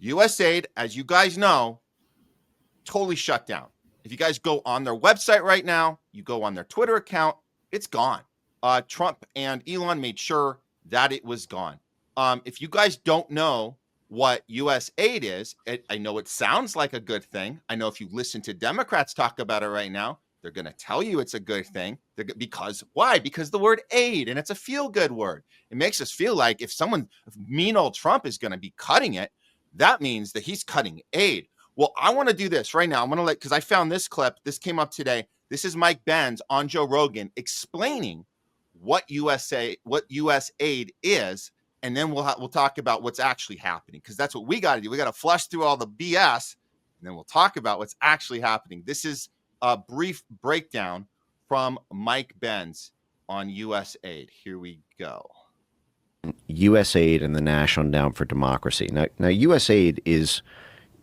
USAID, as you guys know, totally shut down. If you guys go on their website right now, you go on their Twitter account, it's gone. Trump and Elon made sure that it was gone. If you guys don't know what USAID is, I know it sounds like a good thing. I know if you listen to Democrats talk about it right now, they're going to tell you it's a good thing. Because why? Because the word aid, and it's a feel-good word. It makes us feel like if mean old Trump is going to be cutting it, that means that he's cutting aid. Well, I want to do this right now. I'm going to because I found this clip. This came up today. This is Mike Benz on Joe Rogan explaining what USAID is, and then we'll talk about what's actually happening, because that's what we got to do. We got to flush through all the BS, and then we'll talk about what's actually happening. This is a brief breakdown from Mike Benz on USAID. Here we go. USAID and the National Endowment for Democracy. Now USAID is,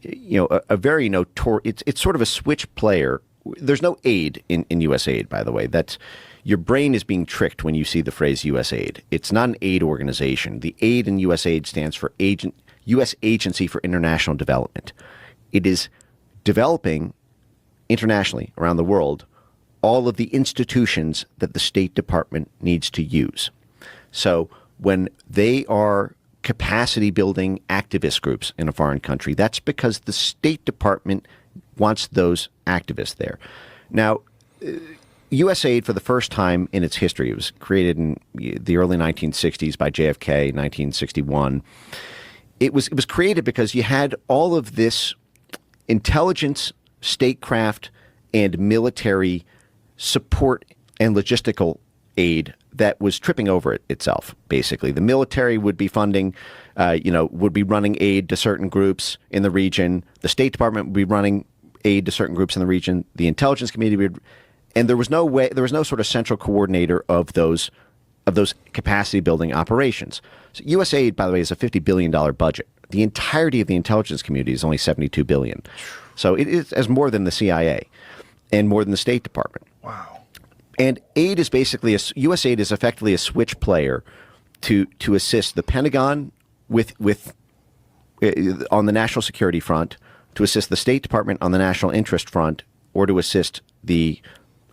a very notorious. It's sort of a switch player. There's no aid in USAID, by the way. That's your brain is being tricked when you see the phrase USAID. It's not an aid organization. The aid in USAID stands for U.S. Agency for International Development. It is developing internationally around the world all of the institutions that the State Department needs to use. So when they are capacity building activist groups in a foreign country, that's because the State Department wants those activists there. Now, USAID, for the first time in its history, it was created in the early 1960s by JFK, 1961. It was created because you had all of this intelligence, statecraft, and military support and logistical aid that was tripping over itself, basically. The military would be funding, would be running aid to certain groups in the region. The State Department would be running aid to certain groups in the region. The intelligence community would, and there was no sort of central coordinator of those capacity building operations. So USAID, by the way, is a $50 billion budget. The entirety of the intelligence community is only $72 billion. So it is more than the CIA and more than the State Department. Wow. And aid is basically USAID is effectively a switch player to assist the Pentagon with on the national security front, to assist the State Department on the national interest front, or to assist the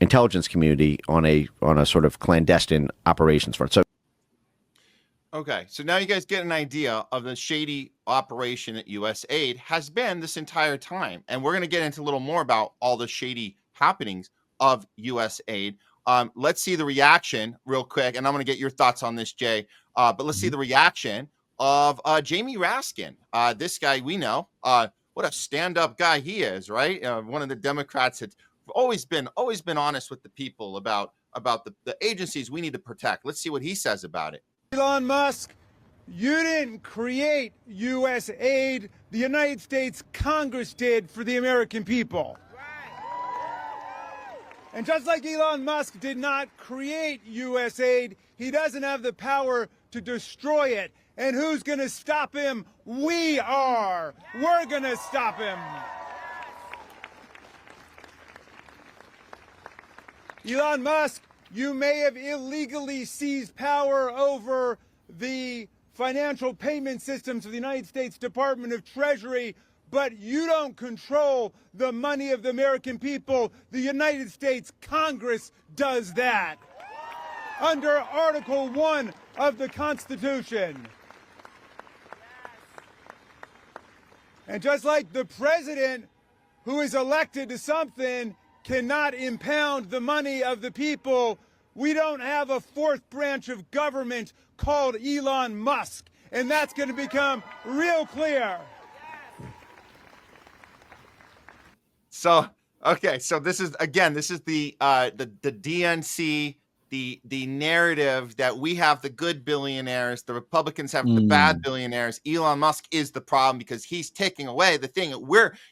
intelligence community on a sort of clandestine operations front. So, okay, so now you guys get an idea of the shady operation that USAID has been this entire time, and we're going to get into a little more about all the shady happenings of USAID. Let's see the reaction real quick, and I'm going to get your thoughts on this, Jay. But let's see the reaction of Jamie Raskin. This guy we know. What a stand-up guy he is, right? One of the Democrats that's always been honest with the people about the agencies we need to protect. Let's see what he says about it. Elon Musk, you didn't create USAID. The United States Congress did for the American people. And just like Elon Musk did not create USAID, he doesn't have the power to destroy it. And who's going to stop him? We are. We're going to stop him. Elon Musk, you may have illegally seized power over the financial payment systems of the United States Department of Treasury, but you don't control the money of the American people. The United States Congress does that under Article 1 of the Constitution. And just like the president who is elected to something cannot impound the money of the people, we don't have a fourth branch of government called Elon Musk. And that's going to become real clear. So, okay, so this is the DNC, the narrative that we have the good billionaires, the Republicans have the bad billionaires. Elon Musk is the problem because he's taking away the thing.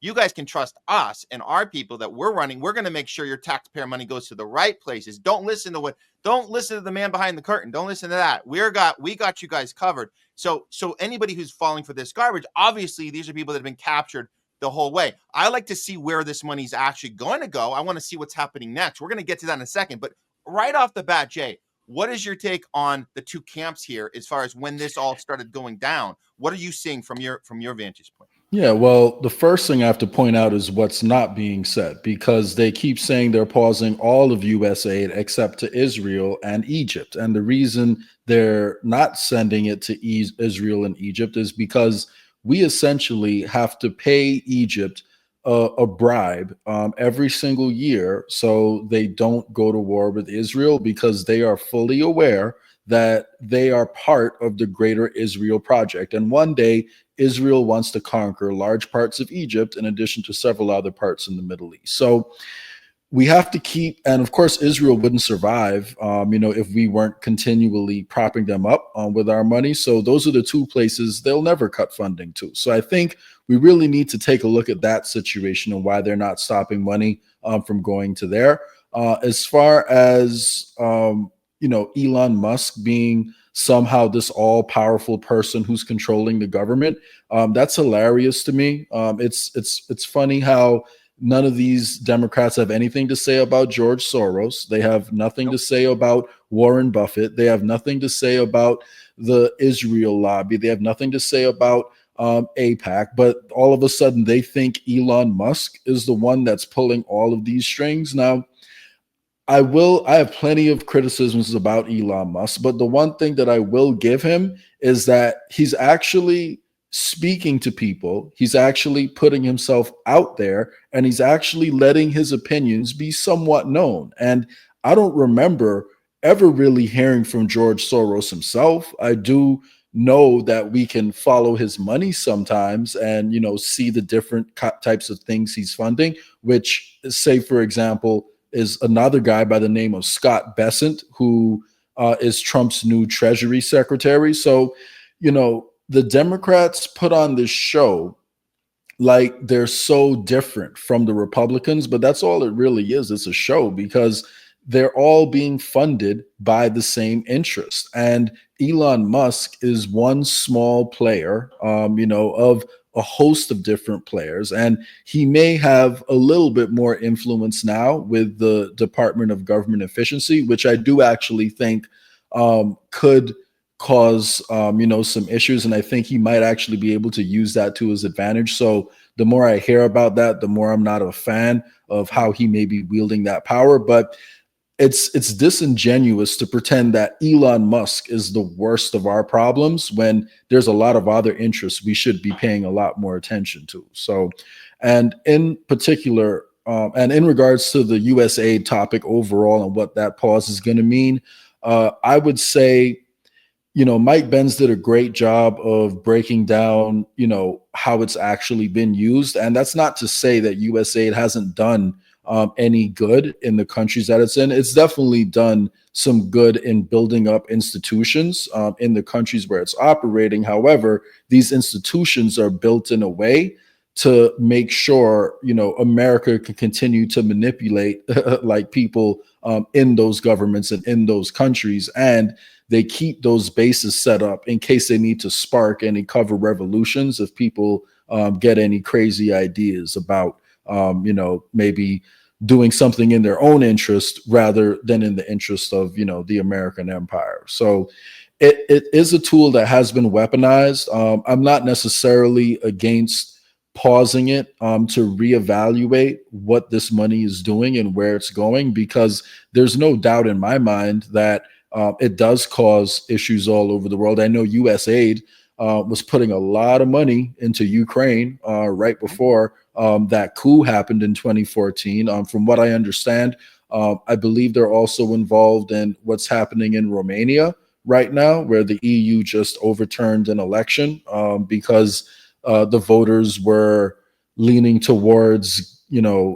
You guys can trust us and our people that we're running. We're going to make sure your taxpayer money goes to the right places. Don't listen to the man behind the curtain. Don't listen to that. We got you guys covered. So anybody who's falling for this garbage, obviously these are people that have been captured the whole way. I like to see where this money's actually going to go. I want to see what's happening next. We're going to get to that in a second, but right off the bat, Jay, what is your take on the two camps here as far as when this all started going down? What are you seeing from your vantage point? Yeah, well, the first thing I have to point out is what's not being said, because they keep saying they're pausing all of US aid except to Israel and Egypt. And the reason they're not sending it to Israel and Egypt is because we essentially have to pay Egypt a bribe every single year so they don't go to war with Israel, because they are fully aware that they are part of the greater Israel project. And one day, Israel wants to conquer large parts of Egypt in addition to several other parts in the Middle East. So we have to keep, and of course, Israel wouldn't survive, if we weren't continually propping them up with our money. So those are the two places they'll never cut funding to. So I think we really need to take a look at that situation and why they're not stopping money from going to there. As far as Elon Musk being somehow this all-powerful person who's controlling the government, that's hilarious to me. It's funny how none of these Democrats have anything to say about George Soros. They have nothing to say about Warren Buffett. They have nothing to say about the Israel lobby. They have nothing to say about APAC. But all of a sudden, they think Elon Musk is the one that's pulling all of these strings. Now, I have plenty of criticisms about Elon Musk, but the one thing that I will give him is that he's actually speaking to people. He's actually putting himself out there, and he's actually letting his opinions be somewhat known. And I don't remember ever really hearing from George Soros himself. I do know that we can follow his money sometimes and, see the different types of things he's funding, which, say, for example, is another guy by the name of Scott Bessent, who is Trump's new Treasury Secretary. So, the Democrats put on this show like they're so different from the Republicans, but that's all it really is. It's a show, because they're all being funded by the same interest. And Elon Musk is one small player, of a host of different players. And he may have a little bit more influence now with the Department of Government Efficiency, which I do actually think could cause some issues, and I think he might actually be able to use that to his advantage. So the more I hear about that, the more I'm not a fan of how he may be wielding that power. But it's disingenuous to pretend that Elon Musk is the worst of our problems when there's a lot of other interests we should be paying a lot more attention to. So, and in particular, and in regards to the USAID topic overall and what that pause is going to mean, I would say, Mike Benz did a great job of breaking down, how it's actually been used. And that's not to say that USAID hasn't done any good in the countries that it's in. It's definitely done some good in building up institutions in the countries where it's operating. However, these institutions are built in a way to make sure, America can continue to manipulate like people in those governments and in those countries. And they keep those bases set up in case they need to spark any cover revolutions if people get any crazy ideas about, maybe doing something in their own interest rather than in the interest of, the American empire. So it is a tool that has been weaponized. I'm not necessarily against pausing it to reevaluate what this money is doing and where it's going, because there's no doubt in my mind that it does cause issues all over the world. I know USAID was putting a lot of money into Ukraine right before that coup happened in 2014. From what I understand, I believe they're also involved in what's happening in Romania right now, where the EU just overturned an election because the voters were leaning towards,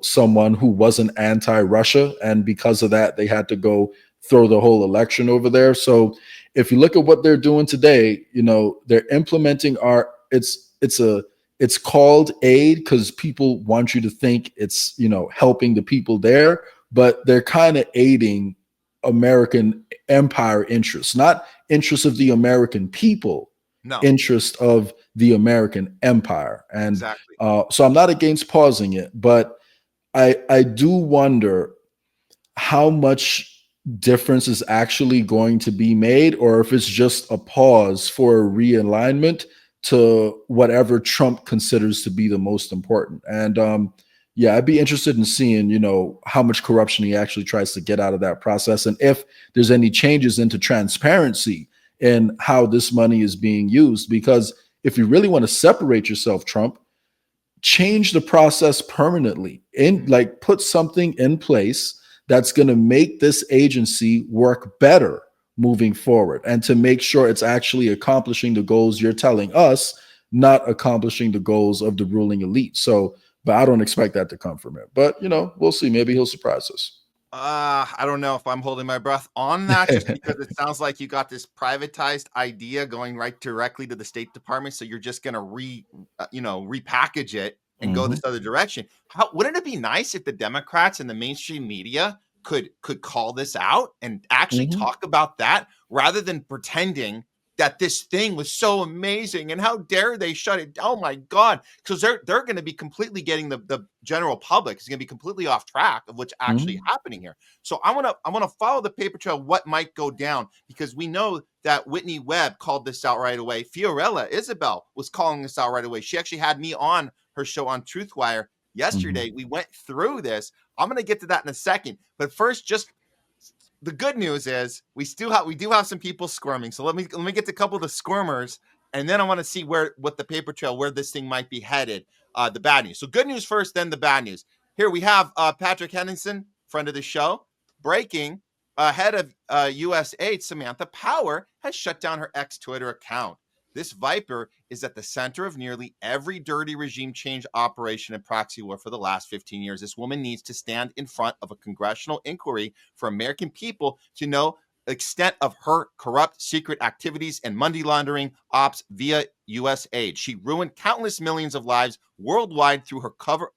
someone who wasn't anti-Russia. And because of that, they had to go throw the whole election over there. So if you look at what they're doing today, they're implementing it's called aid because people want you to think it's, helping the people there, but they're kind of aiding American empire interests, not interests of the American people, interest of the American empire. And Exactly. So I'm not against pausing it, but I do wonder how much difference is actually going to be made, or if it's just a pause for a realignment to whatever Trump considers to be the most important. And yeah, I'd be interested in seeing, how much corruption he actually tries to get out of that process, and if there's any changes into transparency in how this money is being used. Because if you really want to separate yourself, Trump, change the process permanently, put something in place that's going to make this agency work better moving forward, and to make sure it's actually accomplishing the goals you're telling us, not accomplishing the goals of the ruling elite. So, but I don't expect that to come from it. But, we'll see. Maybe he'll surprise us. I don't know if I'm holding my breath on that, just because it sounds like you got this privatized idea going right directly to the State Department. So you're just going to repackage it and go this other direction. Wouldn't it be nice if the Democrats and the mainstream media could call this out and actually talk about that, rather than pretending that this thing was so amazing and how dare they shut it down? Oh my God. Because they're going to be completely getting the general public is going to be completely off track of what's actually happening here. So I want to follow the paper trail, what might go down, because we know that Whitney Webb called this out right away. Fiorella Isabel was calling this out right away. She actually had me on her show on Truthwire yesterday. We went through this. I'm going to get to that in a second. But first, just the good news is we do have some people squirming. So let me get to a couple of the squirmers, and then I want to see where this thing might be headed. The bad news. So good news first, then the bad news. Here we have Patrick Henningsen, friend of the show, breaking. Head of USAID, Samantha Power, has shut down her ex-Twitter account. This Viper is at the center of nearly every dirty regime change operation and proxy war for the last 15 years. This woman needs to stand in front of a congressional inquiry for American people to know the extent of her corrupt secret activities and money laundering ops via USAID. She ruined countless millions of lives worldwide through her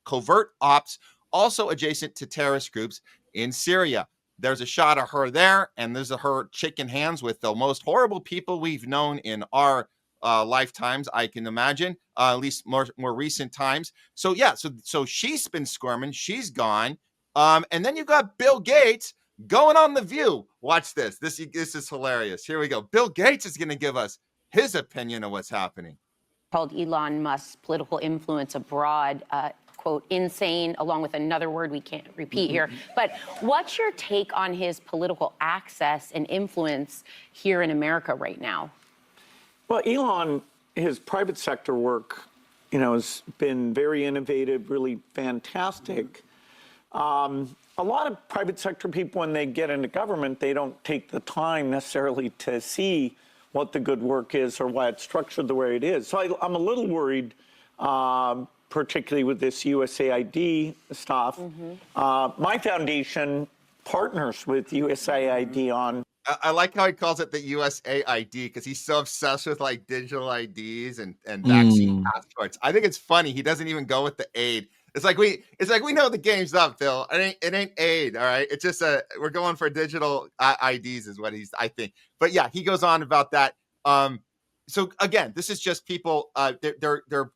covert ops, also adjacent to terrorist groups in Syria. There's a shot of her there, and there's her shaking hands with the most horrible people we've known in our lifetimes, I can imagine, at least more recent times. So yeah, so she's been squirming, she's gone, and then you got Bill Gates going on The View. Watch this. This is hilarious. Here we go. Bill Gates is going to give us his opinion of what's happening. Called Elon Musk's political influence abroad, quote, insane, along with another word we can't repeat here. But what's your take on his political access and influence here in America right now? Well, Elon, his private sector work, has been very innovative, really fantastic. A lot of private sector people, when they get into government, they don't take the time necessarily to see what the good work is or why it's structured the way it is. So I'm a little worried, particularly with this USAID stuff. My foundation partners with USAID on. I like how he calls it the USAID, because he's so obsessed with like digital IDs and vaccine passports. I think it's funny. He doesn't even go with the aid. It's like we know the game's up, Phil. It ain't aid, all right. It's just we're going for digital IDs is what I think. But yeah, he goes on about that. So again, this is just people. They're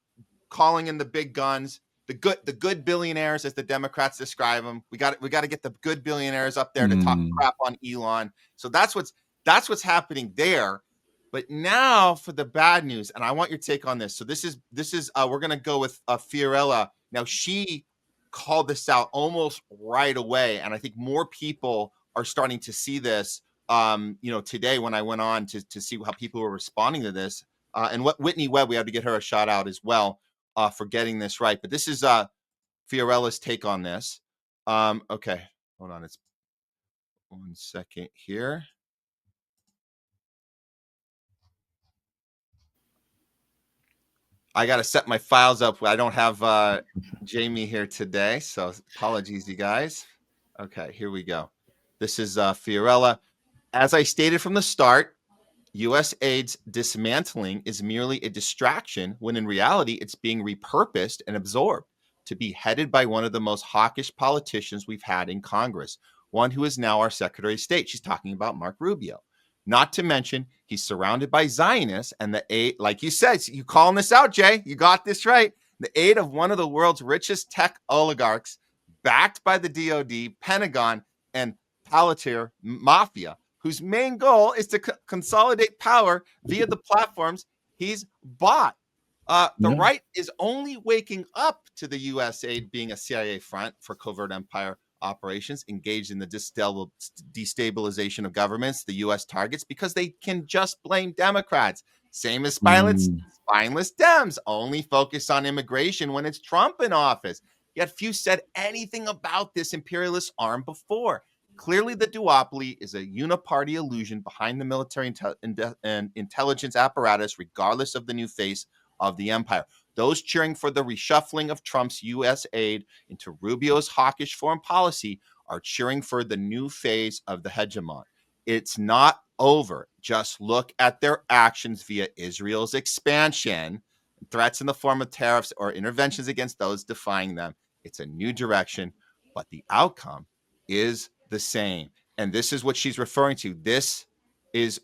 calling in the big guns, the good billionaires, as the Democrats describe them. We got to get the good billionaires up there to talk crap on Elon. So that's what's happening there. But now for the bad news, and I want your take on this. So this is we're gonna go with Fiorella. Now she called this out almost right away, and I think more people are starting to see this. Today when I went on to see how people were responding to this, and what Whitney Webb, we had to get her a shout out as well for getting this right. But this is Fiorella's take on this. Okay, hold on, it's 1 second here. I got to set my files up. I don't have Jamie here today, so apologies, you guys. Okay, here we go. This is Fiorella. As I stated from the start, USAID's dismantling is merely a distraction when in reality it's being repurposed and absorbed to be headed by one of the most hawkish politicians we've had in Congress, one who is now our Secretary of State. She's talking about Mark Rubio. Not to mention, he's surrounded by Zionists and the aid, like you said, you calling this out, Jay, you got this right. The aid of one of the world's richest tech oligarchs, backed by the DoD, Pentagon, and Palantir Mafia, whose main goal is to consolidate power via the platforms He's bought. The Yeah. right is only waking up to the USAID being a CIA front for covert empire operations engaged in the destabilization of governments, the U.S. targets, because they can just blame Democrats. Same as spineless Dems, only focus on immigration when it's Trump in office. Yet few said anything about this imperialist arm before. Clearly, the duopoly is a uniparty illusion behind the military and intelligence apparatus, regardless of the new face of the empire. Those cheering for the reshuffling of Trump's U.S. aid into Rubio's hawkish foreign policy are cheering for the new phase of the hegemon. It's not over. Just look at their actions via Israel's expansion, threats in the form of tariffs or interventions against those defying them. It's a new direction, but the outcome is the same. And this is what she's referring to. This is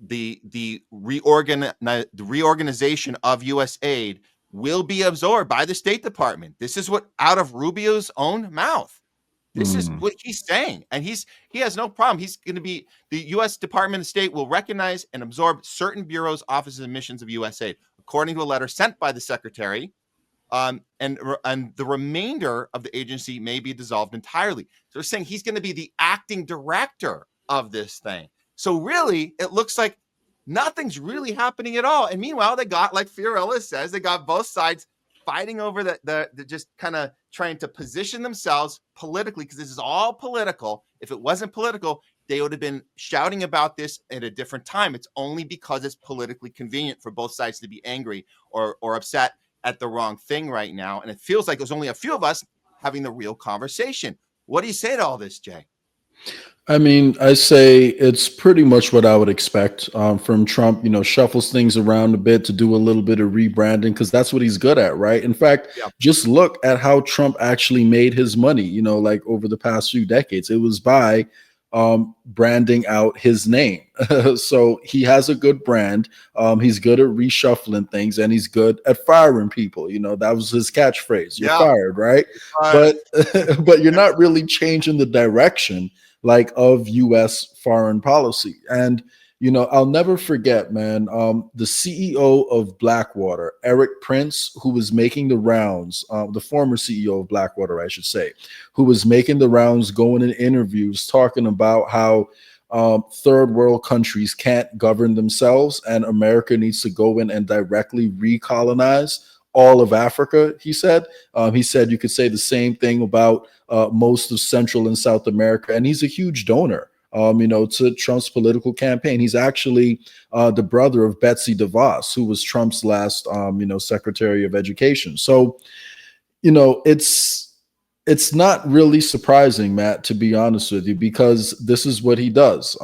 the reorganization of USAID will be absorbed by the State Department. This is what out of Rubio's own mouth. This is what he's saying. And he has no problem. He's going to be the U.S. Department of State will recognize and absorb certain bureaus, offices, and missions of USAID, according to a letter sent by the secretary. And the remainder of the agency may be dissolved entirely. So they're saying he's going to be the acting director of this thing. So really, it looks like nothing's really happening at all. And meanwhile, they got, like Fiorella says, they got both sides fighting over the just kind of trying to position themselves politically, because this is all political. If it wasn't political, they would have been shouting about this at a different time. It's only because it's politically convenient for both sides to be angry or upset at the wrong thing right now. And it feels like there's only a few of us having the real conversation. What do you say to all this, Jay? I mean, I say it's pretty much what I would expect from Trump. Shuffles things around a bit to do a little bit of rebranding, because that's what he's good at, right? In fact, just look at how Trump actually made his money, like over the past few decades. It was by branding out his name. So he has a good brand. He's good at reshuffling things, and he's good at firing people. That was his catchphrase. You're fired, right? But you're not really changing the direction of U.S. foreign policy. And, I'll never forget, man, the CEO of Blackwater, Eric Prince, who was making the rounds, the former CEO of Blackwater, I should say, who was making the rounds, going in interviews, talking about how third world countries can't govern themselves and America needs to go in and directly recolonize all of Africa, he said. He said you could say the same thing about most of Central and South America. And he's a huge donor, to Trump's political campaign. He's actually the brother of Betsy DeVos, who was Trump's last, Secretary of Education. So, it's not really surprising, Matt, to be honest with you, because this is what he does.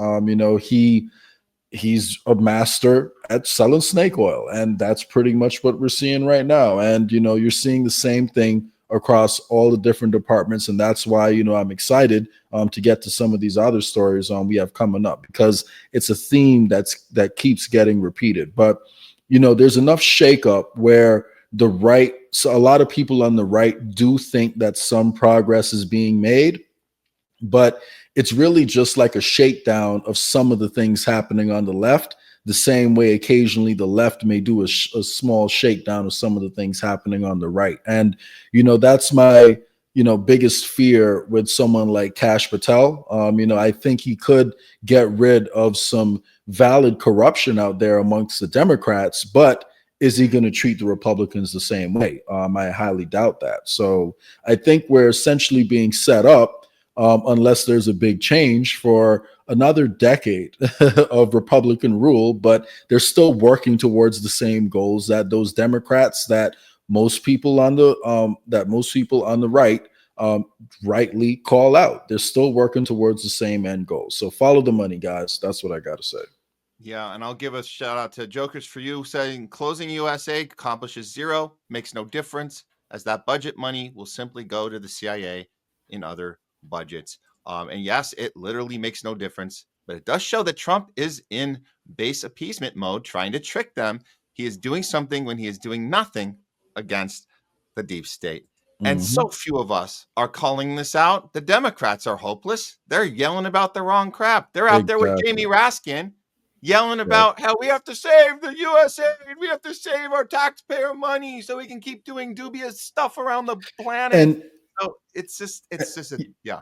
He's a master at selling snake oil, and that's pretty much what we're seeing right now. And you're seeing the same thing across all the different departments, and that's why I'm excited to get to some of these other stories we have coming up, because it's a theme that keeps getting repeated. But there's enough shakeup where the right, so a lot of people on the right do think that some progress is being made, but it's really just like a shakedown of some of the things happening on the left, the same way occasionally the left may do a small shakedown of some of the things happening on the right. And, that's my, biggest fear with someone like Kash Patel. I think he could get rid of some valid corruption out there amongst the Democrats, but is he going to treat the Republicans the same way? I highly doubt that. So I think we're essentially being set up, unless there's a big change, for another decade of Republican rule, but they're still working towards the same goals that those Democrats that most people on the right rightly call out. They're still working towards the same end goal. So follow the money, guys. That's what I got to say. Yeah, and I'll give a shout out to Jokers for You, saying closing USA accomplishes zero, makes no difference, as that budget money will simply go to the CIA in other budgets. And yes, it literally makes no difference, but it does show that Trump is in base appeasement mode, trying to trick them. He is doing something when he is doing nothing against the deep state. And so few of us are calling this out. The Democrats are hopeless. They're yelling about the wrong crap. They're out there with Jamie Raskin yelling about how we have to save the USAID, we have to save our taxpayer money so we can keep doing dubious stuff around the planet. And so it's just yeah.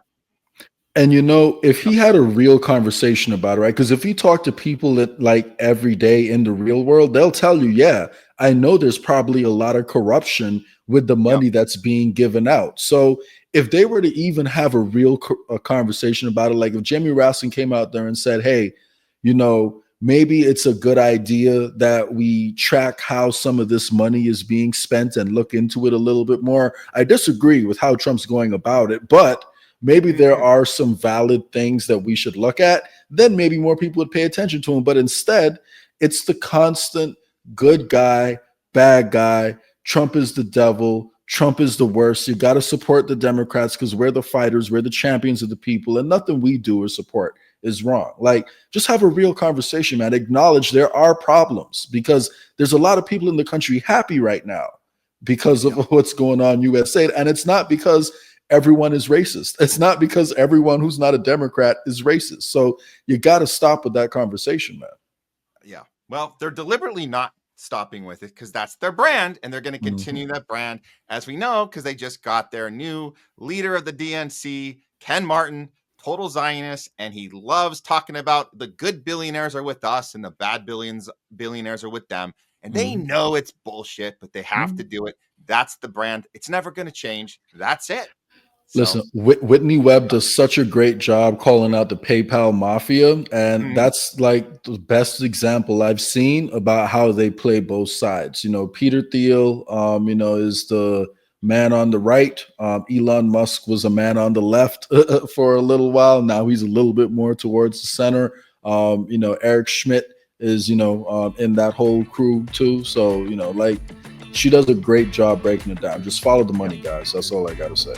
And if he had a real conversation about it, right? Because if you talk to people that like every day in the real world, they'll tell you, yeah, I know there's probably a lot of corruption with the money that's being given out. So if they were to even have a real conversation about it, like if Jimmy Raskin came out there and said, hey, maybe it's a good idea that we track how some of this money is being spent and look into it a little bit more. I disagree with how Trump's going about it, but maybe there are some valid things that we should look at. Then maybe more people would pay attention to him. But instead, it's the constant good guy, bad guy. Trump is the devil. Trump is the worst. You got to support the Democrats because we're the fighters. We're the champions of the people. And nothing we do or support is wrong. Like, just have a real conversation, man. Acknowledge there are problems because there's a lot of people in the country happy right now because of what's going on in USAID. And it's not because everyone is racist. It's not because everyone who's not a Democrat is racist. So you got to stop with that conversation, man. Yeah. Well, they're deliberately not stopping with it because that's their brand, and they're going to continue that brand, as we know, because they just got their new leader of the DNC, Ken Martin, total Zionist, and he loves talking about the good billionaires are with us and the bad billionaires are with them. And they know it's bullshit, but they have to do it. That's the brand. It's never going to change. That's it. Listen, Whitney Webb does such a great job calling out the PayPal mafia, and that's like the best example I've seen about how they play both sides. Peter Thiel, is the man on the right. Elon Musk was a man on the left for a little while. Now he's a little bit more towards the center. Eric Schmidt is, in that whole crew too. So, she does a great job breaking it down. Just follow the money, guys. That's all I got to say.